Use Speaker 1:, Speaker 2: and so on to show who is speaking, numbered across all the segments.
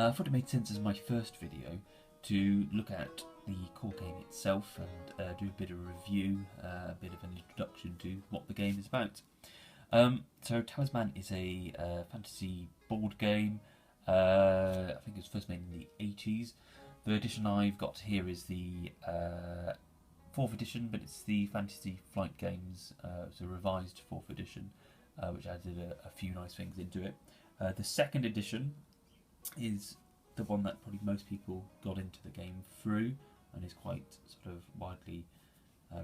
Speaker 1: I thought it made sense as my first video to look at the core game itself and do a bit of a review, a bit of an introduction to what the game is about. So Talisman is a fantasy board game. I think it was first made in the 80s. The edition I've got here is the 4th edition, but it's the Fantasy Flight Games, it's a revised 4th edition, which added a few nice things into it. The 2nd edition is the one that probably most people got into the game through, and is quite sort of widely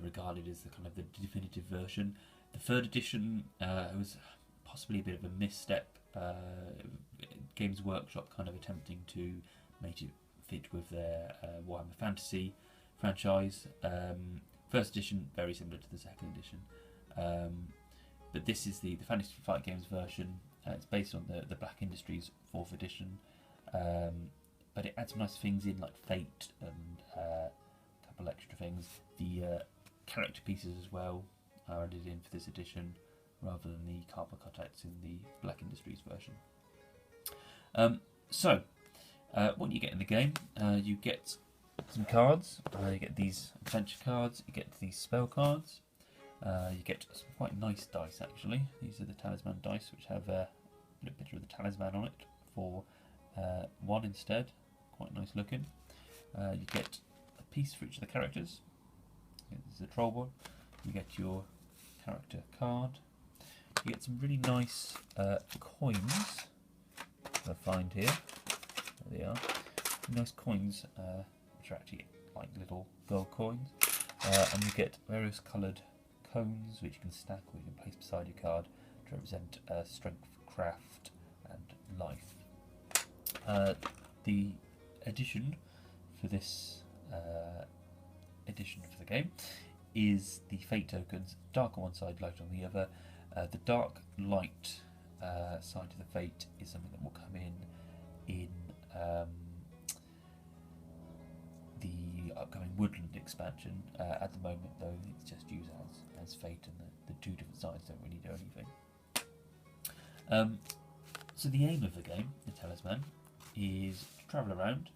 Speaker 1: regarded as the kind of the definitive version. The 3rd edition was possibly a bit of a misstep. Games Workshop kind of attempting to make it fit with their Warhammer Fantasy franchise. 1st edition very similar to the 2nd edition, but this is the Fantasy Flight Games version. It's based on the Black Industries 4th edition, but it adds some nice things in like fate and a couple extra things. The character pieces as well are added in for this edition, rather than the cardboard cutouts in the Black Industries version. What you get in the game, you get some cards. You get these adventure cards, you get these spell cards, you get some quite nice dice actually. These are the talisman dice, which have a little picture of the talisman on it for 1 instead, quite nice looking. You get a piece for each of the characters. This is the troll one. You get your character card. You get some really nice coins that I find here. There they are. Nice coins, which are actually like little gold coins. And you get various coloured cones which you can stack or you can place beside your card to represent strength, craft, and life. The edition for this edition for the game is the fate tokens, dark on one side, light on the other. The dark light side of the fate is something that will come in the upcoming Woodland expansion. At the moment though, it's just used as fate, and the two different sides don't really do anything. So the aim of the game, the Talisman, is to travel around,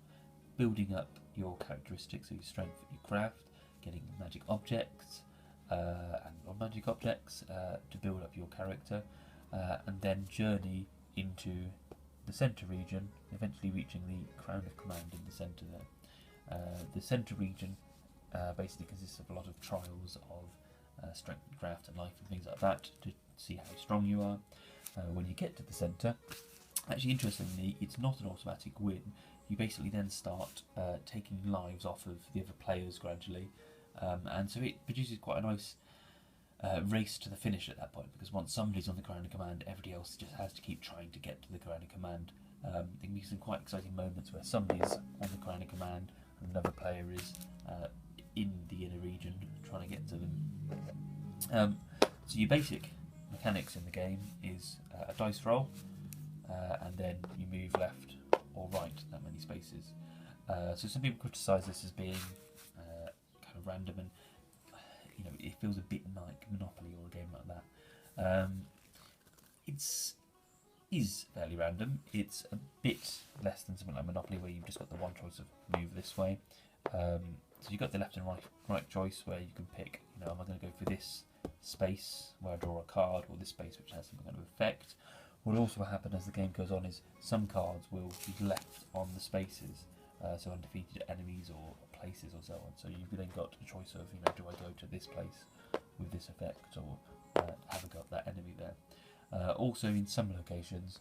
Speaker 1: building up your characteristics, so your strength, your craft, getting magic objects and non-magic objects to build up your character, and then journey into the centre region, eventually reaching the Crown of Command in the centre there. The centre region basically consists of a lot of trials of strength and craft and life and things like that to see how strong you are. When you get to the centre, actually interestingly, it's not an automatic win. You basically then start taking lives off of the other players gradually, and so it produces quite a nice race to the finish at that point, because once somebody's on the Crown of Command, everybody else just has to keep trying to get to the Crown of Command. There can be some quite exciting moments where somebody's on the Crown of Command and another player is in the inner region trying to get to them. So your basic mechanics in the game is a dice roll, and then you move left or right that many spaces. So some people criticise this as being kind of random, and it feels a bit like Monopoly or a game like that. Is fairly random. It's a bit less than something like Monopoly, where you've just got the one choice of move this way. So you've got the left and right choice, where you can pick, am I going to go for this space where I draw a card, or this space which has some kind of effect. What will also happen as the game goes on is some cards will be left on the spaces, so undefeated enemies or places or so on. So you've then got a choice of, do I go to this place with this effect, or have I got that enemy there? Also in some locations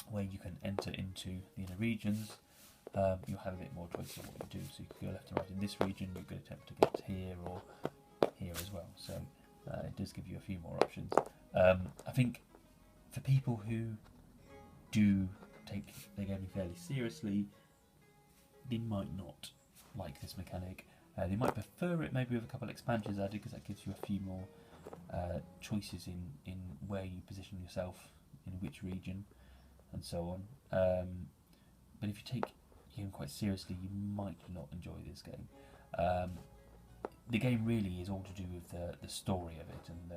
Speaker 1: where you can enter into the inner regions, you'll have a bit more choice of what you do. So you can go left and right in this region, you could attempt to get here or here as well. So it does give you a few more options. I think for people who do take the game fairly seriously, they might not like this mechanic. They might prefer it maybe with a couple of expansions added, because that gives you a few more choices in where you position yourself in which region and so on. But if you take the game quite seriously, you might not enjoy this game. The game really is all to do with the story of it, and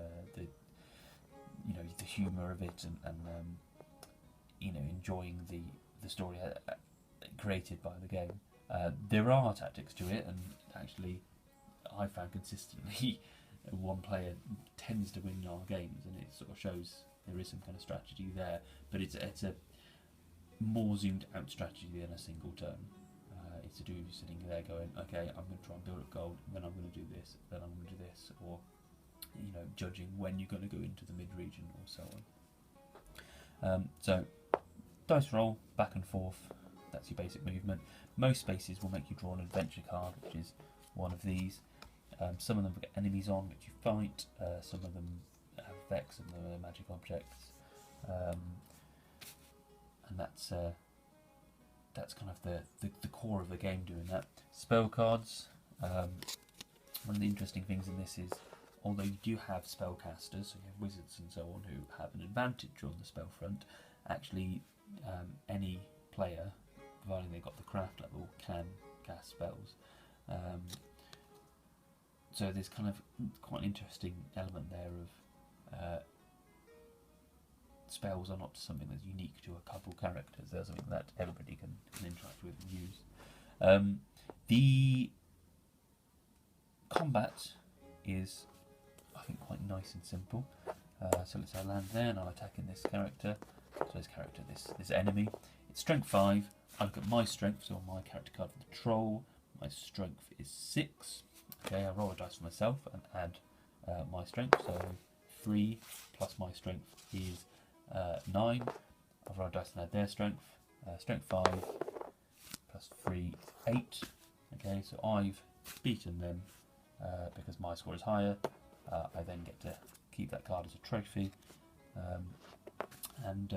Speaker 1: the humour of it, and enjoying the story. created by the game. There are tactics to it, and actually I found consistently one player tends to win our games, and it sort of shows there is some kind of strategy there, but it's a more zoomed out strategy than a single turn. It's to do sitting there going, okay, I'm going to try and build up gold, then I'm going to do this, then I'm going to do this, or judging when you're going to go into the mid region or so on. So dice roll back and forth. That's your basic movement. Most spaces will make you draw an adventure card, which is one of these. Some of them will get enemies on which you fight. Some of them have effects, some of them are magic objects, and that's kind of the core of the game doing that. Spell cards. One of the interesting things in this is, although you do have spellcasters, so you have wizards and so on who have an advantage on the spell front, actually any player, providing they've got the craft level, can cast spells. So there's kind of quite an interesting element there of spells are not something that's unique to a couple characters. They're something that everybody can interact with and use. The combat is, I think, quite nice and simple. So let's say I land there and I'm attacking this character. So this character, this enemy. It's strength 5. I look at my strength, so on my character card for the troll, my strength is 6. Okay, I roll a dice for myself and add my strength. So 3 plus my strength is 9. I'll roll a dice and add their strength. Strength 5 plus 3 is 8. Okay, so I've beaten them because my score is higher. I then get to keep that card as a trophy and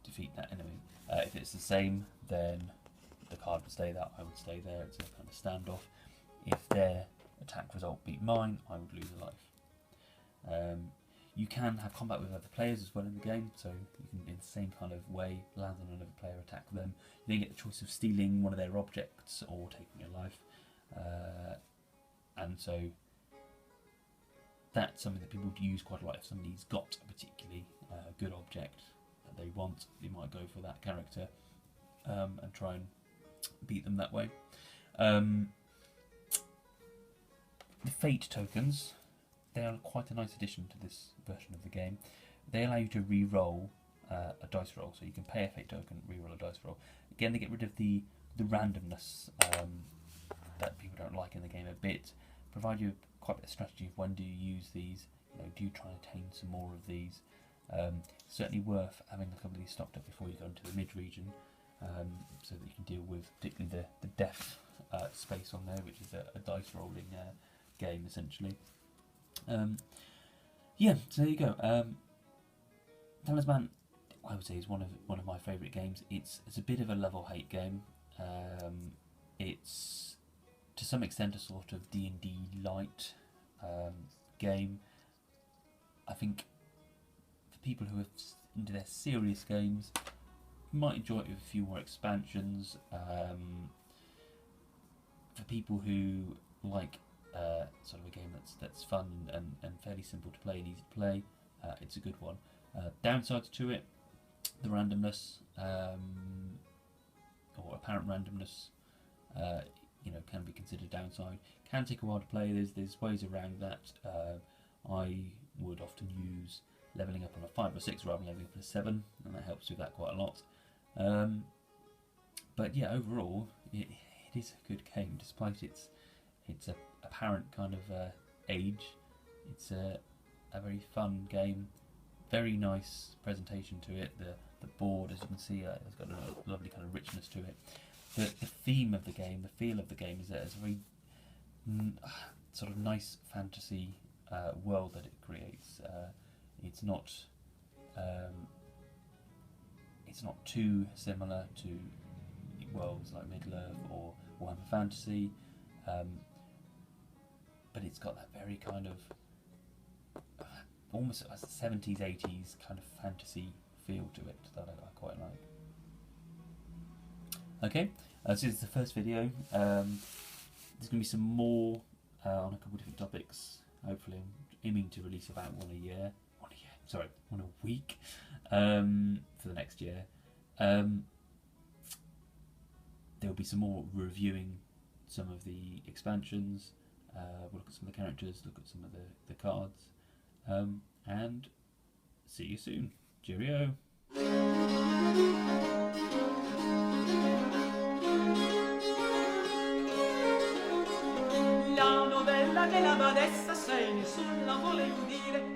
Speaker 1: defeat that enemy. If it's the same, then the card would stay there, I would stay there. It's a kind of standoff. If their attack result beat mine, I would lose a life. You can have combat with other players as well in the game, so you can, in the same kind of way, land on another player, attack them. You then get the choice of stealing one of their objects or taking their life. And so that's something that people use quite a lot. If somebody's got a particularly good object that they want, they might go for that character and try and beat them that way. The fate tokens, they are quite a nice addition to this version of the game. They allow you to re-roll a dice roll, so you can pay a fate token, re-roll a dice roll. Again, they get rid of the randomness that people don't like in the game a bit. Provide you quite a bit of strategy of when do you use these. Do you try and attain some more of these? Certainly worth having a couple of these stocked up before you go into the mid region, so that you can deal with particularly the death space on there, which is a dice rolling game essentially. Yeah, so there you go. Talisman, I would say, is one of my favourite games. It's a bit of a love-or-hate game. It's to some extent a sort of D&D light game. I think for people who are into their serious games, might enjoy it with a few more expansions. For people who like sort of a game that's fun and fairly simple to play and easy to play, it's a good one. Downsides to it, the randomness, or apparent randomness, can be considered downside. Can take a while to play. There's ways around that. I would often use leveling up on a 5 or 6 rather than leveling up on a 7, and that helps with that quite a lot. But yeah, overall, it is a good game, despite its apparent kind of age. It's a very fun game, very nice presentation to it. The board, as you can see, has got a lovely kind of richness to it. The theme of the game, the feel of the game, is that it's a very sort of nice fantasy world that it creates. It's not too similar to worlds like Middle-earth or Warhammer Fantasy, but it's got that very kind of almost a 70s, 80s kind of fantasy feel to it that I quite like. Okay, so this is the first video. There's going to be some more on a couple of different topics. Hopefully, I'm aiming to release about one a week for the next year. there'll be some more reviewing some of the expansions. We'll look at some of the characters, look at some of the cards, and see you soon. Cheerio.
Speaker 2: La novella della badessa sei, nessuno la vuole udire.